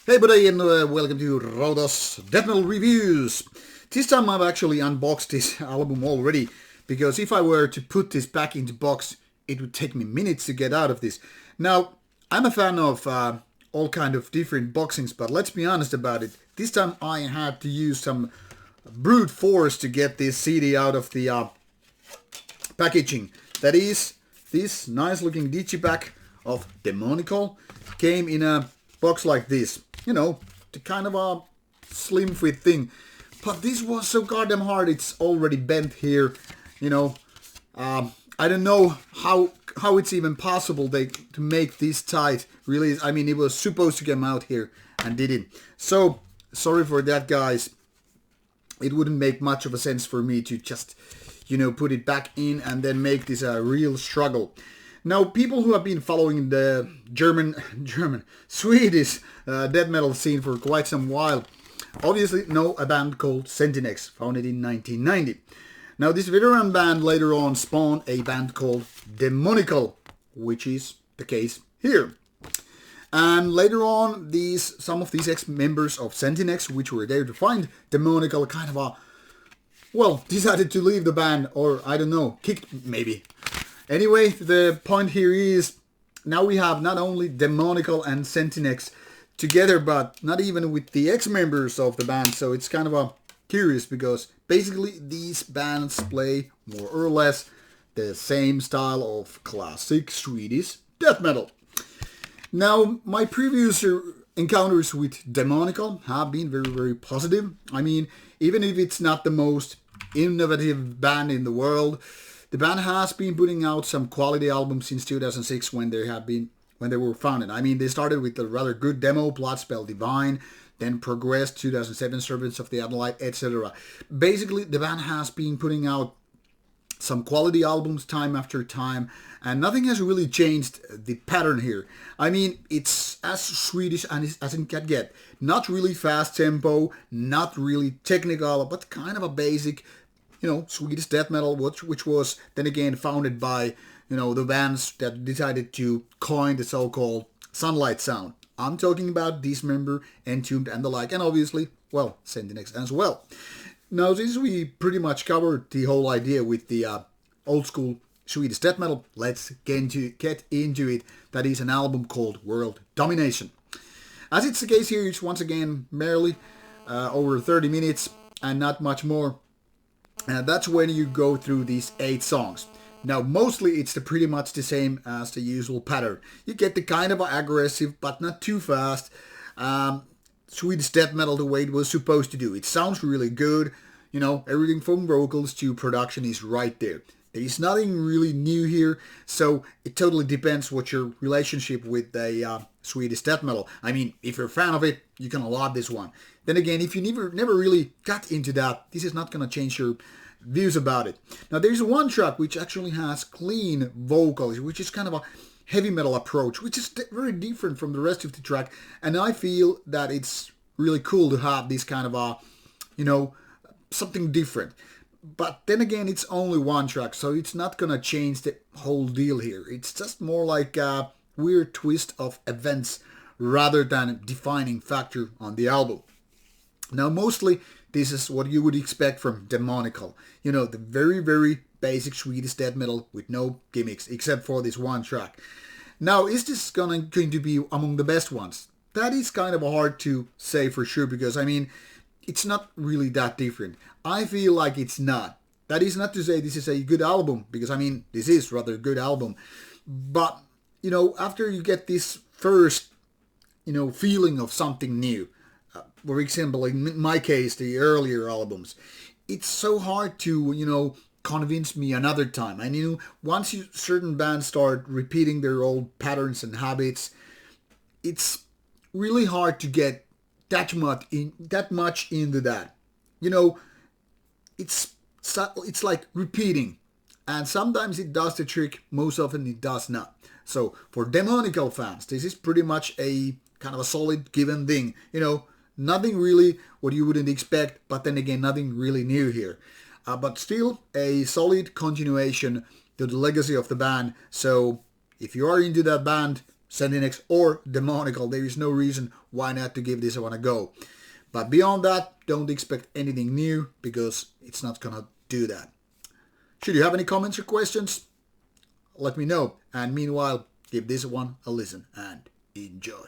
Hey buddy, and welcome to Rauta's Death Metal Reviews. This time I've actually unboxed this album already, because if I were to put this back into box, it would take me minutes to get out of this. Now, I'm a fan of all kind of different boxings, but let's be honest about it. This time I had to use some brute force to get this CD out of the packaging. That is, this nice looking digipack of Demonical came in a box like this. You know, the kind of a slim fit thing. But this was so goddamn hard, it's already bent here. You know, I don't know how it's even possible to make this tight. Really, I mean, it was supposed to come out here and didn't. So, sorry for that, guys. It wouldn't make much of a sense for me to just, you know, put it back in and then make this a real struggle. Now, people who have been following the Swedish death metal scene for quite some while obviously know a band called Centinex, founded in 1990. Now, this veteran band later on spawned a band called Demonical, which is the case here. And later on, some of these ex-members of Centinex, which were there to find Demonical, kind of decided to leave the band, or I don't know, kicked maybe. Anyway, the point here is, now we have not only Demonical and Centinex together, but not even with the ex-members of the band, so it's kind of curious, because basically these bands play more or less the same style of classic Swedish death metal. Now, my previous encounters with Demonical have been very, very positive. I mean, even if it's not the most innovative band in the world, the band has been putting out some quality albums since 2006 when they were founded. I mean, they started with a rather good demo, Bloodspell Divine, then progressed 2007 Servants of the Adonai, etc. Basically, the band has been putting out some quality albums time after time, and nothing has really changed the pattern here. I mean, it's as Swedish as it can get. Not really fast tempo, not really technical, but kind of a basic, you know, Swedish death metal, which was then again founded by, you know, the bands that decided to coin the so-called Sunlight sound. I'm talking about Dismember, Entombed, and the like, and obviously, well, Centinex as well. Now, since we pretty much covered the whole idea with the old school Swedish death metal, let's get into it. That is an album called World Domination. As it's the case here, it's once again merely over 30 minutes and not much more. And that's when you go through these 8 songs. Now, mostly it's pretty much the same as the usual pattern. You get the kind of aggressive, but not too fast, Swedish death metal the way it was supposed to do. It sounds really good. You know, everything from vocals to production is right there. There is nothing really new here, so it totally depends what your relationship with the Swedish death metal. I mean, if you're a fan of it, you're gonna love this one. Then again, if you never really got into that, this is not gonna change your views about it. Now, there's one track which actually has clean vocals, which is kind of a heavy metal approach, which is very different from the rest of the track, and I feel that it's really cool to have this kind of a, you know, something different. But then again, it's only one track, so it's not gonna change the whole deal here. It's just more like a weird twist of events rather than a defining factor on the album. Now, mostly this is what you would expect from Demonical. You know, the very, very basic Swedish death metal with no gimmicks, except for this one track. Now, is this going to be among the best ones? That is kind of hard to say for sure, because, I mean, it's not really that different. I feel like it's not. That is not to say this is a good album, because, I mean, this is rather a good album. But, you know, after you get this first, you know, feeling of something new, for example, in my case, the earlier albums, it's so hard to, you know, convince me another time. I knew once certain bands start repeating their old patterns and habits, it's really hard to get that much into that. You know, it's like repeating, and sometimes it does the trick, most often it does not. So for Demonical fans, this is pretty much a kind of a solid given thing. You know, nothing really what you wouldn't expect, but then again, nothing really new here. But still a solid continuation to the legacy of the band. So if you are into that band, Centinex or Demonical. There is no reason why not to give this one a go. But beyond that, don't expect anything new because it's not gonna do that. Should you have any comments or questions, let me know. And meanwhile, give this one a listen and enjoy.